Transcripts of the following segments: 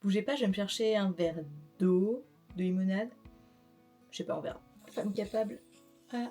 Bougez pas, je vais me chercher un verre d'eau, de limonade. Je sais pas, on verra. Femme capable. Ah.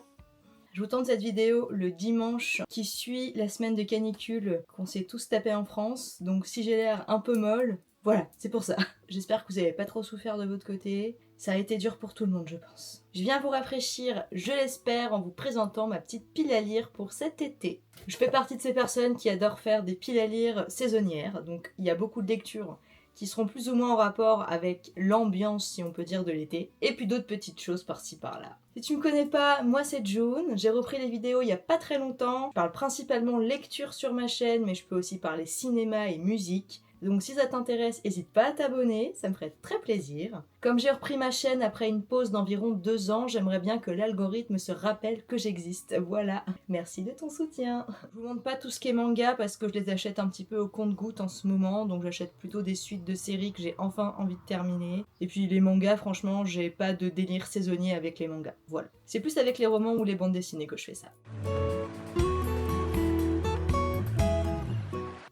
Je vous tente cette vidéo le dimanche qui suit la semaine de canicule qu'on s'est tous tapé en France. Donc si j'ai l'air un peu molle, voilà, c'est pour ça. J'espère que vous n'avez pas trop souffert de votre côté. Ça a été dur pour tout le monde, je pense. Je viens vous rafraîchir, je l'espère, en vous présentant ma petite pile à lire pour cet été. Je fais partie de ces personnes qui adorent faire des piles à lire saisonnières. Donc il y a beaucoup de lectures qui seront plus ou moins en rapport avec l'ambiance, si on peut dire, de l'été, et puis d'autres petites choses par-ci par-là. Si tu me connais pas, moi c'est June, j'ai repris les vidéos il y a pas très longtemps, je parle principalement lecture sur ma chaîne, mais je peux aussi parler cinéma et musique. Donc si ça t'intéresse, n'hésite pas à t'abonner, ça me ferait très plaisir. Comme j'ai repris ma chaîne après une pause d'environ 2 ans, j'aimerais bien que l'algorithme se rappelle que j'existe. Voilà, merci de ton soutien. Je vous montre pas tout ce qui est manga parce que je les achète un petit peu au compte-gouttes en ce moment, donc j'achète plutôt des suites de séries que j'ai enfin envie de terminer. Et puis les mangas, franchement, j'ai pas de délire saisonnier avec les mangas. Voilà. C'est plus avec les romans ou les bandes dessinées que je fais ça.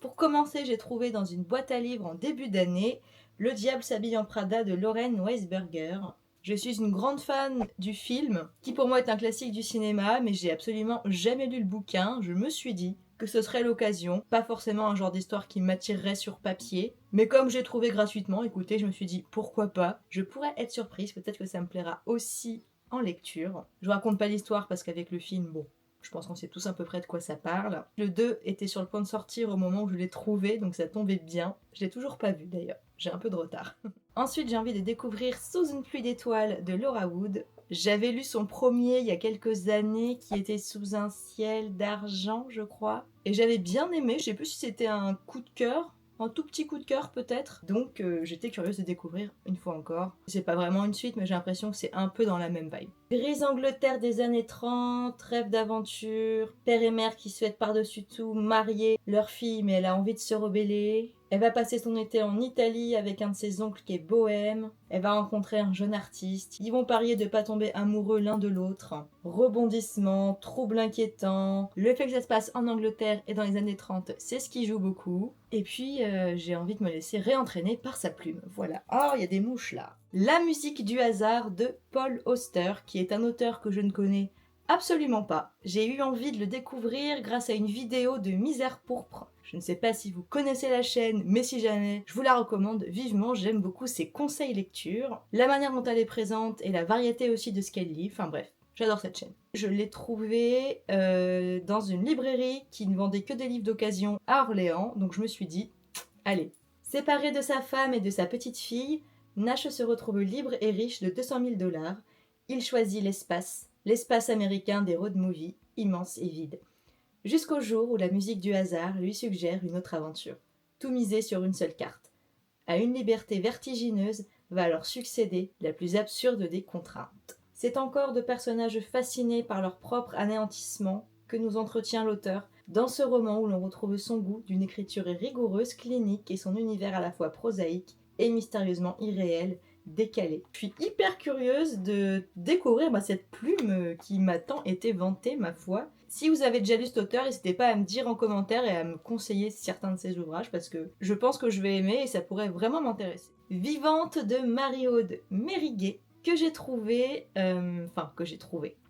Pour commencer, j'ai trouvé dans une boîte à livres en début d'année Le diable s'habille en Prada de Lauren Weisberger. Je suis une grande fan du film, qui pour moi est un classique du cinéma, mais j'ai absolument jamais lu le bouquin. Je me suis dit que ce serait l'occasion, pas forcément un genre d'histoire qui m'attirerait sur papier, mais comme j'ai trouvé gratuitement, écoutez, je me suis dit pourquoi pas, je pourrais être surprise, peut-être que ça me plaira aussi en lecture. Je vous raconte pas l'histoire parce qu'avec le film, bon, je pense qu'on sait tous à peu près de quoi ça parle. Le 2 était sur le point de sortir au moment où je l'ai trouvé, donc ça tombait bien. Je l'ai toujours pas vu d'ailleurs, j'ai un peu de retard. Ensuite, j'ai envie de découvrir Sous une pluie d'étoiles de Laura Wood. J'avais lu son premier il y a quelques années qui était Sous un ciel d'argent, je crois. Et j'avais bien aimé, je sais plus si c'était un coup de cœur, un tout petit coup de cœur peut-être. Donc j'étais curieuse de découvrir une fois encore. C'est pas vraiment une suite, mais j'ai l'impression que c'est un peu dans la même vibe. Grise Angleterre des années 30, rêve d'aventure, père et mère qui souhaitent par-dessus tout marier leur fille, mais elle a envie de se rebeller. Elle va passer son été en Italie avec un de ses oncles qui est bohème. Elle va rencontrer un jeune artiste. Ils vont parier de pas tomber amoureux l'un de l'autre. Rebondissement, trouble inquiétant. Le fait que ça se passe en Angleterre et dans les années 30, c'est ce qui joue beaucoup. Et puis, j'ai envie de me laisser réentraîner par sa plume. Voilà. Oh, il y a des mouches là. La musique du hasard de Paul Auster, qui est un auteur que je ne connais absolument pas. J'ai eu envie de le découvrir grâce à une vidéo de Misère pourpre. Je ne sais pas si vous connaissez la chaîne, mais si jamais, je vous la recommande vivement. J'aime beaucoup ses conseils lecture, la manière dont elle est présente et la variété aussi de ce qu'elle lit. Enfin bref, j'adore cette chaîne. Je l'ai trouvée dans une librairie qui ne vendait que des livres d'occasion à Orléans, donc je me suis dit, allez. Séparé de sa femme et de sa petite fille, Nash se retrouve libre et riche de 200 000 $. Il choisit l'espace américain des road movies, immense et vide. Jusqu'au jour où la musique du hasard lui suggère une autre aventure. Tout misé sur une seule carte. À une liberté vertigineuse va alors succéder la plus absurde des contraintes. C'est encore de personnages fascinés par leur propre anéantissement que nous entretient l'auteur dans ce roman où l'on retrouve son goût d'une écriture rigoureuse, clinique et son univers à la fois prosaïque et mystérieusement irréel, décalé. Je suis hyper curieuse de découvrir cette plume qui m'a tant été vantée, ma foi. Si vous avez déjà lu cet auteur, n'hésitez pas à me dire en commentaire et à me conseiller certains de ses ouvrages parce que je pense que je vais aimer et ça pourrait vraiment m'intéresser. Vivante de Marie-Aude Mériguet, que j'ai trouvé,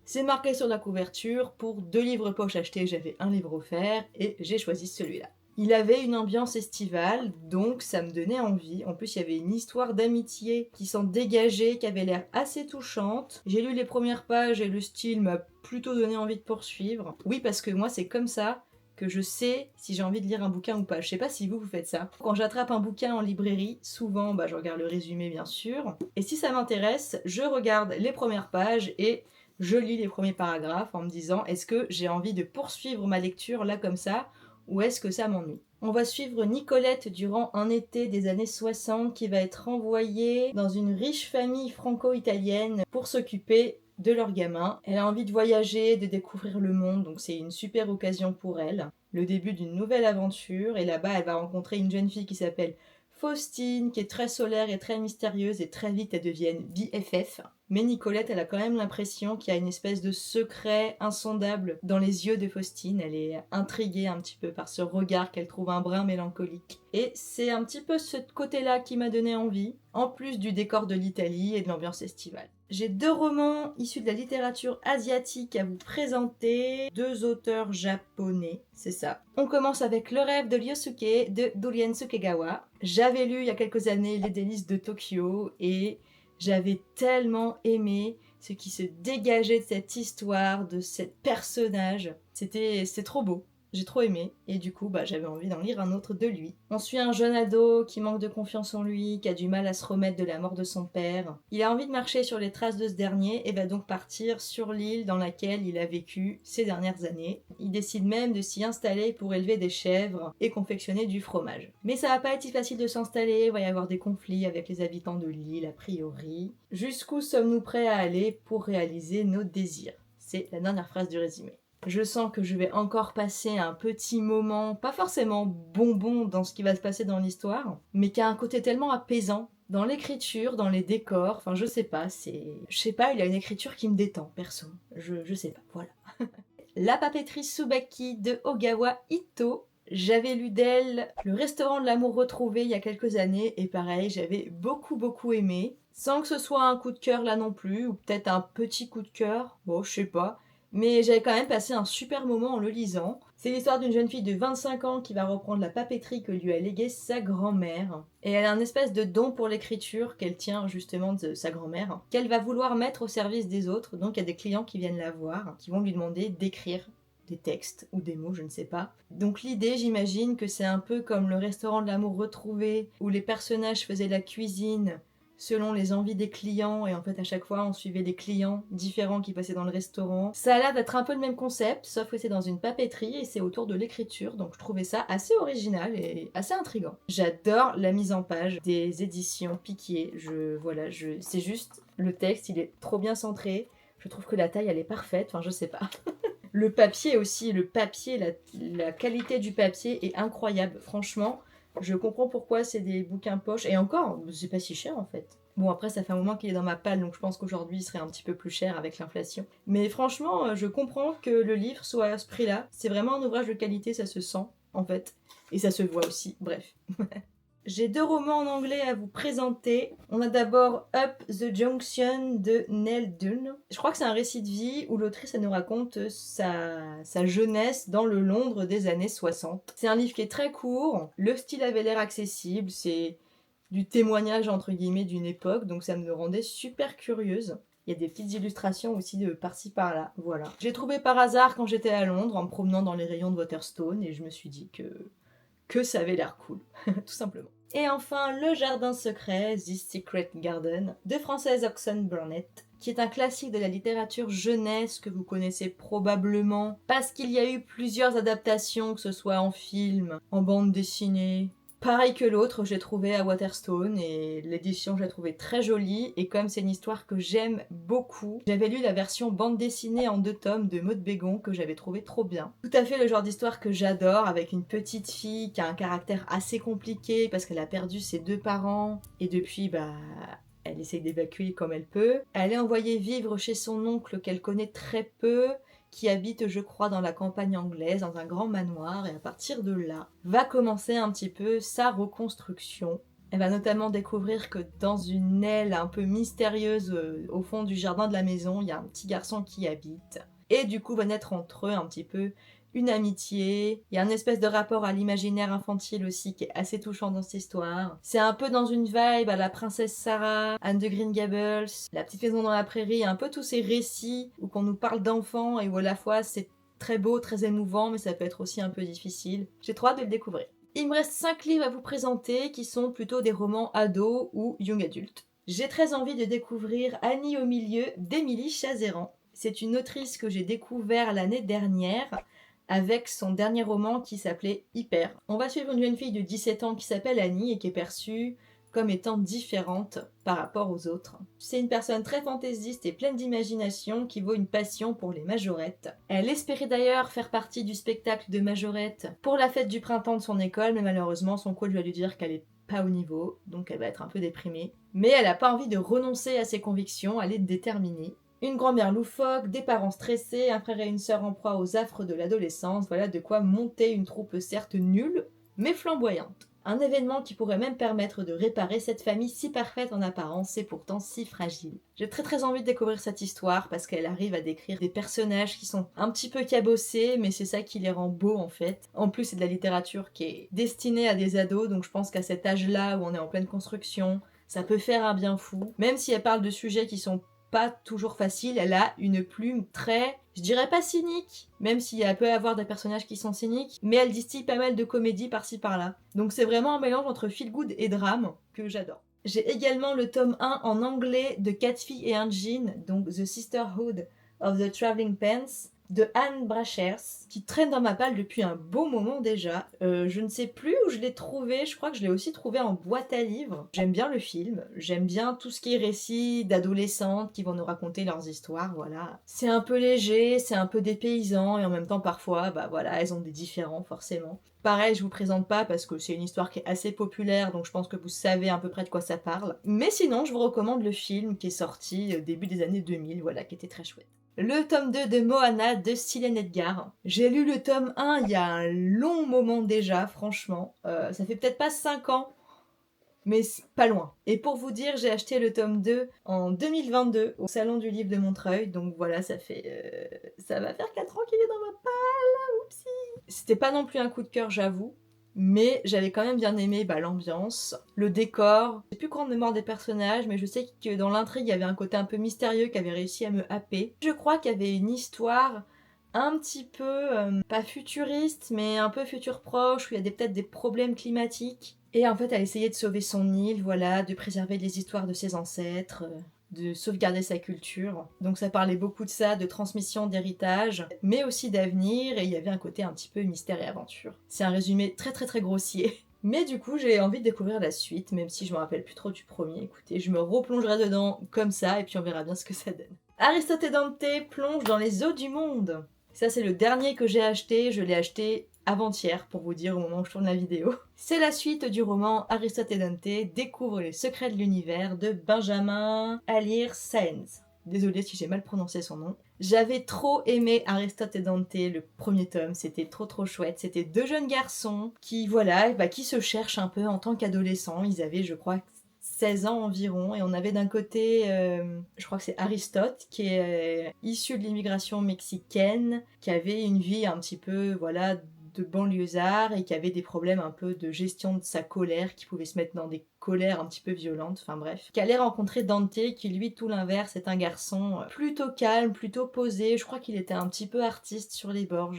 c'est marqué sur la couverture, pour 2 livres poche achetés, j'avais un livre offert et j'ai choisi celui-là. Il avait une ambiance estivale, donc ça me donnait envie. En plus, il y avait une histoire d'amitié qui s'en dégageait, qui avait l'air assez touchante. J'ai lu les premières pages et le style m'a plutôt donné envie de poursuivre. Oui, parce que moi, c'est comme ça que je sais si j'ai envie de lire un bouquin ou pas. Je sais pas si vous faites ça. Quand j'attrape un bouquin en librairie, souvent, je regarde le résumé, bien sûr. Et si ça m'intéresse, je regarde les premières pages et je lis les premiers paragraphes en me disant est-ce que j'ai envie de poursuivre ma lecture là comme ça ou est-ce que ça m'ennuie? On va suivre Nicolette durant un été des années 60 qui va être envoyée dans une riche famille franco-italienne pour s'occuper de leur gamin. Elle a envie de voyager, de découvrir le monde, donc c'est une super occasion pour elle. Le début d'une nouvelle aventure, et là-bas elle va rencontrer une jeune fille qui s'appelle Faustine, qui est très solaire et très mystérieuse, et très vite elles deviennent BFF. mais Nicolette, elle a quand même l'impression qu'il y a une espèce de secret insondable dans les yeux de Faustine. Elle est intriguée un petit peu par ce regard qu'elle trouve un brin mélancolique. Et c'est un petit peu ce côté-là qui m'a donné envie, en plus du décor de l'Italie et de l'ambiance estivale. J'ai 2 romans issus de la littérature asiatique à vous présenter, 2 auteurs japonais, c'est ça. On commence avec Le rêve de Ryosuke de Durien Sukegawa. J'avais lu il y a quelques années Les délices de Tokyo et j'avais tellement aimé ce qui se dégageait de cette histoire, de ce personnage. C'était trop beau. J'ai trop aimé, et du coup, j'avais envie d'en lire un autre de lui. On suit un jeune ado qui manque de confiance en lui, qui a du mal à se remettre de la mort de son père. Il a envie de marcher sur les traces de ce dernier, et va donc partir sur l'île dans laquelle il a vécu ces dernières années. Il décide même de s'y installer pour élever des chèvres et confectionner du fromage. Mais ça va pas être si facile de s'installer, il va y avoir des conflits avec les habitants de l'île a priori. Jusqu'où sommes-nous prêts à aller pour réaliser nos désirs? C'est la dernière phrase du résumé. Je sens que je vais encore passer un petit moment, pas forcément bonbon dans ce qui va se passer dans l'histoire, mais qui a un côté tellement apaisant dans l'écriture, dans les décors, enfin je sais pas, il a une écriture qui me détend, perso. Je sais pas, voilà. La papeterie Tsubaki de Ogawa Ito. J'avais lu d'elle Le restaurant de l'amour retrouvé il y a quelques années, et pareil, j'avais beaucoup aimé. Sans que ce soit un coup de cœur là non plus, ou peut-être un petit coup de cœur, bon je sais pas. Mais j'avais quand même passé un super moment en le lisant. C'est l'histoire d'une jeune fille de 25 ans qui va reprendre la papeterie que lui a léguée sa grand-mère. Et elle a un espèce de don pour l'écriture qu'elle tient justement de sa grand-mère, qu'elle va vouloir mettre au service des autres. Donc il y a des clients qui viennent la voir, qui vont lui demander d'écrire des textes ou des mots, je ne sais pas. Donc l'idée, j'imagine que c'est un peu comme le restaurant de l'amour retrouvé, où les personnages faisaient la cuisine selon les envies des clients, et en fait à chaque fois on suivait des clients différents qui passaient dans le restaurant. Ça a l'air d'être un peu le même concept, sauf que c'est dans une papeterie et c'est autour de l'écriture, donc je trouvais ça assez original et assez intriguant. J'adore la mise en page des éditions Piquier, c'est juste, le texte il est trop bien centré, je trouve que la taille elle est parfaite, enfin je sais pas. Le papier aussi, la qualité du papier est incroyable, franchement. Je comprends pourquoi c'est des bouquins poche, et encore, c'est pas si cher en fait. Bon, après, ça fait un moment qu'il est dans ma palle, donc je pense qu'aujourd'hui, il serait un petit peu plus cher avec l'inflation. Mais franchement, je comprends que le livre soit à ce prix-là. C'est vraiment un ouvrage de qualité, ça se sent, en fait. Et ça se voit aussi, bref. J'ai 2 romans en anglais à vous présenter. On a d'abord Up the Junction de Nell Dunn. Je crois que c'est un récit de vie où l'autrice elle nous raconte sa jeunesse dans le Londres des années 60. C'est un livre qui est très court, le style avait l'air accessible, c'est du témoignage entre guillemets d'une époque, donc ça me rendait super curieuse. Il y a des petites illustrations aussi de par-ci par-là, voilà. J'ai trouvé par hasard quand j'étais à Londres en me promenant dans les rayons de Waterstone et je me suis dit que ça avait l'air cool, tout simplement. Et enfin, Le Jardin Secret, The Secret Garden, de Frances Hodgson Burnett, qui est un classique de la littérature jeunesse que vous connaissez probablement, parce qu'il y a eu plusieurs adaptations, que ce soit en film, en bande dessinée. Pareil que l'autre, j'ai trouvé à Waterstone, et l'édition, je l'ai trouvée très jolie, et comme c'est une histoire que j'aime beaucoup, j'avais lu la version bande dessinée en 2 tomes de Maud Bégon, que j'avais trouvé trop bien. Tout à fait le genre d'histoire que j'adore, avec une petite fille qui a un caractère assez compliqué, parce qu'elle a perdu ses 2 parents, et depuis, elle essaye d'évacuer comme elle peut. Elle est envoyée vivre chez son oncle qu'elle connaît très peu, qui habite, je crois, dans la campagne anglaise, dans un grand manoir, et à partir de là, va commencer un petit peu sa reconstruction. Elle va notamment découvrir que dans une aile un peu mystérieuse au fond du jardin de la maison, il y a un petit garçon qui y habite. Et du coup va naître entre eux un petit peu une amitié. Il y a une espèce de rapport à l'imaginaire infantile aussi qui est assez touchant dans cette histoire. C'est un peu dans une vibe à la princesse Sarah, Anne de Green Gables, La petite maison dans la prairie, un peu tous ces récits où qu'on nous parle d'enfants et où à la fois c'est très beau, très émouvant, mais ça peut être aussi un peu difficile. J'ai trop hâte de le découvrir. Il me reste 5 livres à vous présenter qui sont plutôt des romans ados ou young adultes. J'ai très envie de découvrir Annie au milieu d'Émilie Chazeran. C'est une autrice que j'ai découvert l'année dernière avec son dernier roman qui s'appelait Hyper. On va suivre une jeune fille de 17 ans qui s'appelle Annie et qui est perçue comme étant différente par rapport aux autres. C'est une personne très fantaisiste et pleine d'imagination qui vaut une passion pour les majorettes. Elle espérait d'ailleurs faire partie du spectacle de majorettes pour la fête du printemps de son école, mais malheureusement son coach va lui dire qu'elle est pas au niveau, donc elle va être un peu déprimée. Mais elle n'a pas envie de renoncer à ses convictions, elle est déterminée. Une grand-mère loufoque, des parents stressés, un frère et une sœur en proie aux affres de l'adolescence, voilà de quoi monter une troupe certes nulle, mais flamboyante. Un événement qui pourrait même permettre de réparer cette famille si parfaite en apparence et pourtant si fragile. J'ai très envie de découvrir cette histoire parce qu'elle arrive à décrire des personnages qui sont un petit peu cabossés, mais c'est ça qui les rend beaux en fait. En plus, c'est de la littérature qui est destinée à des ados, donc je pense qu'à cet âge-là où on est en pleine construction, ça peut faire un bien fou. Même si elle parle de sujets qui sont pas toujours faciles, elle a une plume très, je dirais pas cynique, même s'il peut y avoir des personnages qui sont cyniques, mais elle distille pas mal de comédie par-ci par-là. Donc c'est vraiment un mélange entre feel good et drame que j'adore. J'ai également le tome 1 en anglais de Cathy et un Jean, donc The Sisterhood of the Traveling Pants, de Anne Brachers, qui traîne dans ma palle depuis un beau moment déjà. Je ne sais plus où je l'ai trouvé, je crois que je l'ai aussi trouvé en boîte à livres. J'aime bien le film, j'aime bien tout ce qui est récits d'adolescentes qui vont nous raconter leurs histoires, voilà. C'est un peu léger, c'est un peu dépaysant, et en même temps parfois, bah voilà, elles ont des différends forcément. Pareil, je vous présente pas parce que c'est une histoire qui est assez populaire, donc je pense que vous savez à peu près de quoi ça parle. Mais sinon, je vous recommande le film qui est sorti début des années 2000, voilà, qui était très chouette. Le tome 2 de Moana de Sylvain Edgar. J'ai lu le tome 1 il y a un long moment déjà, franchement. Ça fait peut-être pas 5 ans, mais pas loin. Et pour vous dire, j'ai acheté le tome 2 en 2022 au Salon du Livre de Montreuil. Donc voilà, ça va faire 4 ans qu'il est dans ma palle. Oupsie. C'était pas non plus un coup de cœur, j'avoue. Mais j'avais quand même bien aimé l'ambiance, le décor. J'ai plus grande mémoire des personnages, mais je sais que dans l'intrigue, il y avait un côté un peu mystérieux qui avait réussi à me happer. Je crois qu'il y avait une histoire un petit peu, pas futuriste, mais un peu futur proche, où il y a peut-être des problèmes climatiques. Et en fait, elle essayait de sauver son île, voilà, de préserver les histoires de ses ancêtres, de sauvegarder sa culture. Donc ça parlait beaucoup de ça, de transmission, d'héritage, mais aussi d'avenir, et il y avait un côté un petit peu mystère et aventure. C'est un résumé très grossier. Mais du coup, j'ai envie de découvrir la suite, même si je me rappelle plus trop du premier. Écoutez, je me replongerai dedans comme ça, et puis on verra bien ce que ça donne. Aristote et Dante plongent dans les eaux du monde. Ça, c'est le dernier que j'ai acheté. Je l'ai acheté avant-hier, pour vous dire au moment où je tourne la vidéo. C'est la suite du roman Aristote et Dante découvrent les secrets de l'univers de Benjamin Alire Sáenz. Désolée si j'ai mal prononcé son nom. J'avais trop aimé Aristote et Dante, le premier tome, c'était trop chouette. C'était deux jeunes garçons qui, voilà, qui se cherchent un peu en tant qu'adolescents. Ils avaient, je crois, 16 ans environ, et on avait d'un côté, je crois que c'est Aristote, qui est issu de l'immigration mexicaine, qui avait une vie un petit peu, voilà, de banlieusard, et qui avait des problèmes un peu de gestion de sa colère, qui pouvait se mettre dans des colères un petit peu violentes, enfin bref. Qui allait rencontrer Dante, qui lui, tout l'inverse, est un garçon plutôt calme, plutôt posé. Je crois qu'il était un petit peu artiste sur les bords,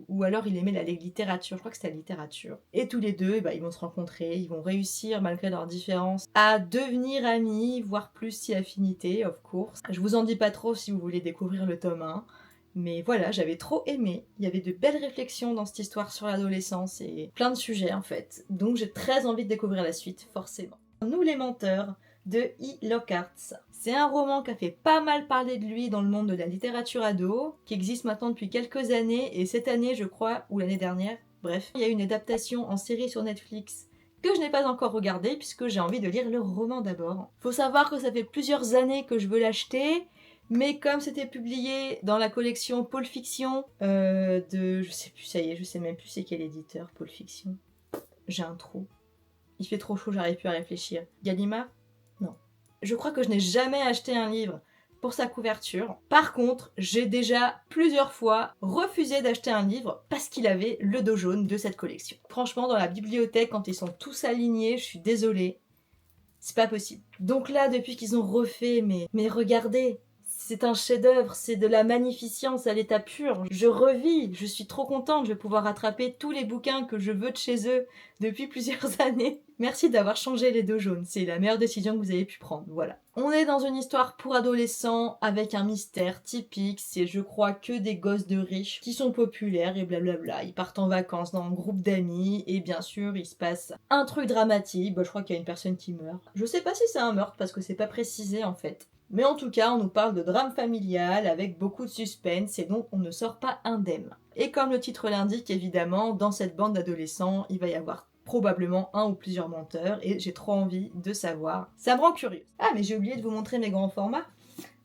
ou alors il aimait la littérature, je crois que c'était la littérature. Et tous les deux, ils vont se rencontrer, ils vont réussir, malgré leurs différences, à devenir amis, voire plus si affinité, of course. Je vous en dis pas trop si vous voulez découvrir le tome 1. Mais voilà, j'avais trop aimé. Il y avait de belles réflexions dans cette histoire sur l'adolescence et plein de sujets en fait. Donc j'ai très envie de découvrir la suite, forcément. Nous les menteurs de E. Lockhart. C'est un roman qui a fait pas mal parler de lui dans le monde de la littérature ado, qui existe maintenant depuis quelques années, et cette année je crois, ou l'année dernière, bref, il y a une adaptation en série sur Netflix que je n'ai pas encore regardée puisque j'ai envie de lire le roman d'abord. Faut savoir que ça fait plusieurs années que je veux l'acheter, mais comme c'était publié dans la collection Pôle Fiction de... Je sais plus, ça y est, je sais même plus c'est quel éditeur, Pôle Fiction. J'ai un trou. Il fait trop chaud, j'arrive plus à réfléchir. Gallimard ? Non. Je crois que je n'ai jamais acheté un livre pour sa couverture. Par contre, j'ai déjà plusieurs fois refusé d'acheter un livre parce qu'il avait le dos jaune de cette collection. Franchement, dans la bibliothèque, quand ils sont tous alignés, je suis désolée. C'est pas possible. Donc là, depuis qu'ils ont refait, mais regardez, c'est un chef-d'œuvre, c'est de la magnificence à l'état pur. Je revis, je suis trop contente, je vais pouvoir rattraper tous les bouquins que je veux de chez eux depuis plusieurs années. Merci d'avoir changé les dos jaunes, c'est la meilleure décision que vous avez pu prendre, voilà. On est dans une histoire pour adolescents avec un mystère typique, c'est je crois que des gosses de riches qui sont populaires et blablabla. Ils partent en vacances dans un groupe d'amis et bien sûr il se passe un truc dramatique, je crois qu'il y a une personne qui meurt. Je sais pas si c'est un meurtre parce que c'est pas précisé en fait. Mais en tout cas, on nous parle de drame familial avec beaucoup de suspense et donc on ne sort pas indemne. Et comme le titre l'indique, évidemment, dans cette bande d'adolescents, il va y avoir probablement un ou plusieurs menteurs, et j'ai trop envie de savoir. Ça me rend curieuse. Ah, mais j'ai oublié de vous montrer mes grands formats.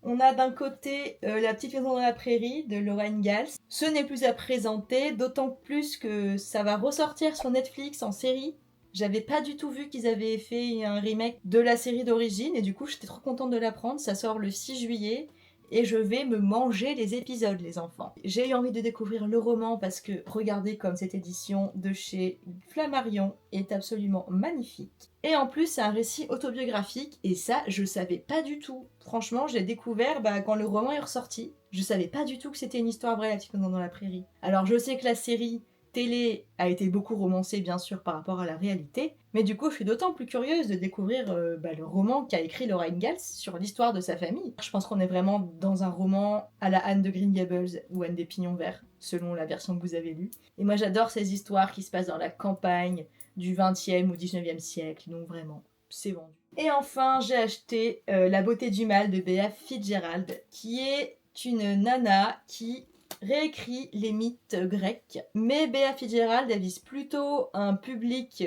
On a d'un côté La petite maison dans la prairie de Lorraine Gals. Ce n'est plus à présenter, d'autant plus que ça va ressortir sur Netflix en série. J'avais pas du tout vu qu'ils avaient fait un remake de la série d'origine et du coup j'étais trop contente de l'apprendre. Ça sort le 6 juillet et je vais me manger les épisodes, les enfants. J'ai eu envie de découvrir le roman parce que regardez comme cette édition de chez Flammarion est absolument magnifique. Et en plus, c'est un récit autobiographique et ça, je savais pas du tout. Franchement, je l'ai découvert quand le roman est ressorti. Je savais pas du tout que c'était une histoire vraie, La petite maison dans la prairie. Alors je sais que la série télé a été beaucoup romancée bien sûr par rapport à la réalité, mais du coup je suis d'autant plus curieuse de découvrir le roman qu'a écrit Lorraine Gals sur l'histoire de sa famille. Je pense qu'on est vraiment dans un roman à la Anne de Green Gables ou Anne des Pignons Verts, selon la version que vous avez lue. Et moi j'adore ces histoires qui se passent dans la campagne du 20e ou 19e siècle, donc vraiment, c'est vendu. Et enfin j'ai acheté La beauté du mal de Bea Fitzgerald, qui est une nana qui réécrit les mythes grecs, mais Bea Fitzgerald elle vise plutôt un public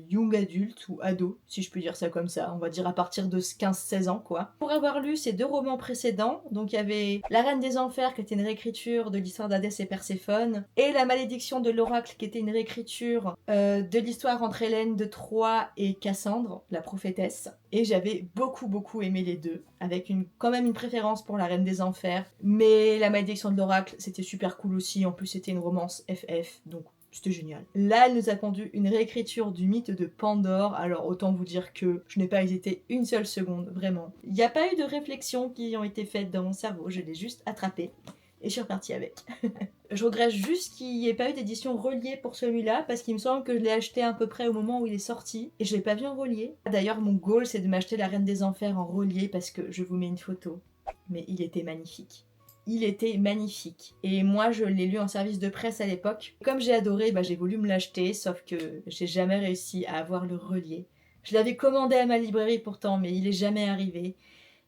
young adulte ou ado, si je peux dire ça comme ça, on va dire à partir de 15-16 ans quoi. Pour avoir lu ces deux romans précédents, donc il y avait La Reine des Enfers qui était une réécriture de l'histoire d'Hadès et Perséphone, et La Malédiction de l'Oracle qui était une réécriture de l'histoire entre Hélène de Troie et Cassandre, la prophétesse. Et j'avais beaucoup aimé les deux, avec quand même une préférence pour La Reine des Enfers, mais La Malédiction de l'Oracle c'était super cool aussi, en plus c'était une romance FF, donc c'était génial. Là, elle nous a pondu une réécriture du mythe de Pandore, alors autant vous dire que je n'ai pas hésité une seule seconde, vraiment. Il n'y a pas eu de réflexions qui ont été faites dans mon cerveau, je l'ai juste attrapé. Et je suis repartie avec. Je regrette juste qu'il n'y ait pas eu d'édition reliée pour celui-là, parce qu'il me semble que je l'ai acheté à peu près au moment où il est sorti, et je l'ai pas vu en relié. D'ailleurs, mon goal, c'est de m'acheter La Reine des Enfers en relié, parce que je vous mets une photo. Mais il était magnifique. Il était magnifique. Et moi, je l'ai lu en service de presse à l'époque. Comme j'ai adoré, j'ai voulu me l'acheter, sauf que j'ai jamais réussi à avoir le relié. Je l'avais commandé à ma librairie pourtant, mais il est jamais arrivé.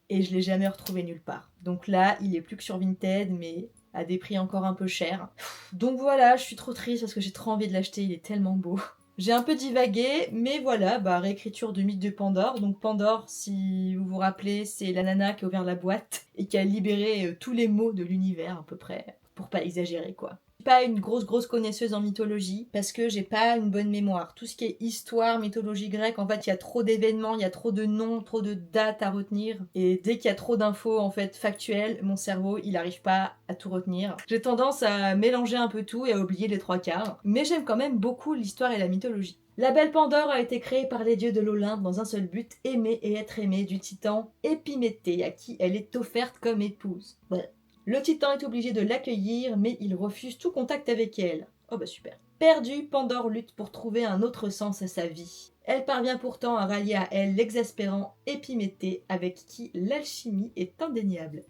Et je l'ai jamais retrouvé nulle part. Donc là, il est plus que sur Vinted, mais à des prix encore un peu chers. Donc voilà, je suis trop triste parce que j'ai trop envie de l'acheter, il est tellement beau. J'ai un peu divagué, mais voilà, réécriture du mythe de Pandore. Donc Pandore, si vous vous rappelez, c'est la nana qui a ouvert la boîte et qui a libéré tous les maux de l'univers à peu près, pour pas exagérer quoi. Pas une grosse connaisseuse en mythologie parce que j'ai pas une bonne mémoire. Tout ce qui est histoire, mythologie grecque, en fait, il y a trop d'événements, il y a trop de noms, trop de dates à retenir. Et dès qu'il y a trop d'infos en fait factuelles, mon cerveau, il arrive pas à tout retenir. J'ai tendance à mélanger un peu tout et à oublier les trois quarts. Mais j'aime quand même beaucoup l'histoire et la mythologie. La belle Pandore a été créée par les dieux de l'Olympe dans un seul but, aimer et être aimée du titan Épiméthée, à qui elle est offerte comme épouse. Ouais. Le titan est obligé de l'accueillir, mais il refuse tout contact avec elle. Oh super. Perdue, Pandore lutte pour trouver un autre sens à sa vie. Elle parvient pourtant à rallier à elle l'exaspérant Épiméthée, avec qui l'alchimie est indéniable.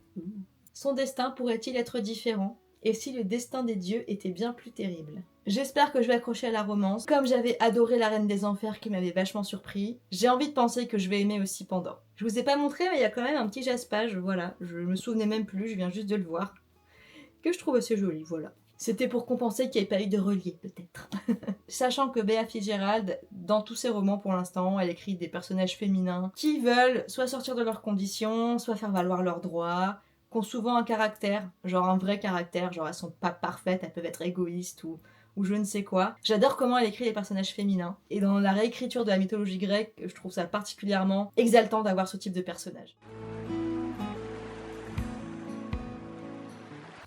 Son destin pourrait-il être différent ? Et si le destin des dieux était bien plus terrible ? J'espère que je vais accrocher à la romance. Comme j'avais adoré La Reine des Enfers qui m'avait vachement surpris, j'ai envie de penser que je vais aimer aussi Pandore. Je vous ai pas montré, mais il y a quand même un petit jaspage, voilà. Je me souvenais même plus, je viens juste de le voir. Que je trouve assez joli, voilà. C'était pour compenser qu'il n'y ait pas eu de relié, peut-être. Sachant que Bea Fitzgerald, dans tous ses romans pour l'instant, elle écrit des personnages féminins qui veulent soit sortir de leurs conditions, soit faire valoir leurs droits, qui ont souvent un caractère, genre un vrai caractère, genre elles sont pas parfaites, elles peuvent être égoïstes ou je ne sais quoi. J'adore comment elle écrit les personnages féminins. Et dans la réécriture de la mythologie grecque, je trouve ça particulièrement exaltant d'avoir ce type de personnage.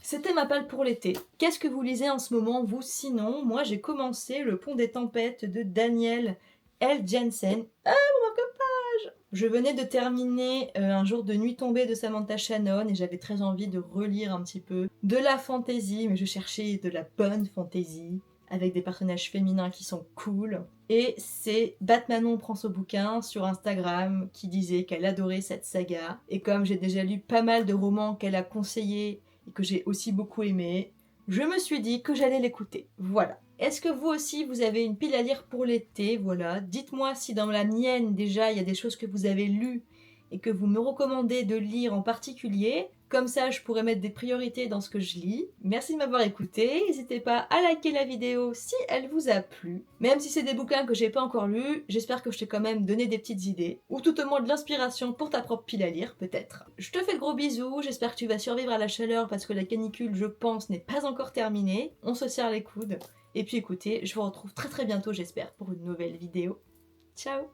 C'était ma palle pour l'été. Qu'est-ce que vous lisez en ce moment, vous, sinon ? Moi, j'ai commencé Le Pont des Tempêtes de Daniel L. Jensen. Ah, mon marque-page ! Je venais de terminer Un jour de nuit tombée de Samantha Shannon et j'avais très envie de relire un petit peu de la fantasy, mais je cherchais de la bonne fantasy avec des personnages féminins qui sont cool. Et c'est Batmanon prend son bouquin sur Instagram qui disait qu'elle adorait cette saga. Et comme j'ai déjà lu pas mal de romans qu'elle a conseillés et que j'ai aussi beaucoup aimé, je me suis dit que j'allais l'écouter. Voilà. Est-ce que vous aussi, vous avez une pile à lire pour l'été ? Voilà. Dites-moi si dans la mienne, déjà, il y a des choses que vous avez lues et que vous me recommandez de lire en particulier. Comme ça, je pourrais mettre des priorités dans ce que je lis. Merci de m'avoir écouté. N'hésitez pas à liker la vidéo si elle vous a plu. Même si c'est des bouquins que j'ai pas encore lus, j'espère que je t'ai quand même donné des petites idées. Ou tout au moins de l'inspiration pour ta propre pile à lire, peut-être. Je te fais de gros bisous. J'espère que tu vas survivre à la chaleur parce que la canicule, je pense, n'est pas encore terminée. On se serre les coudes. Et puis écoutez, je vous retrouve très bientôt, j'espère, pour une nouvelle vidéo. Ciao!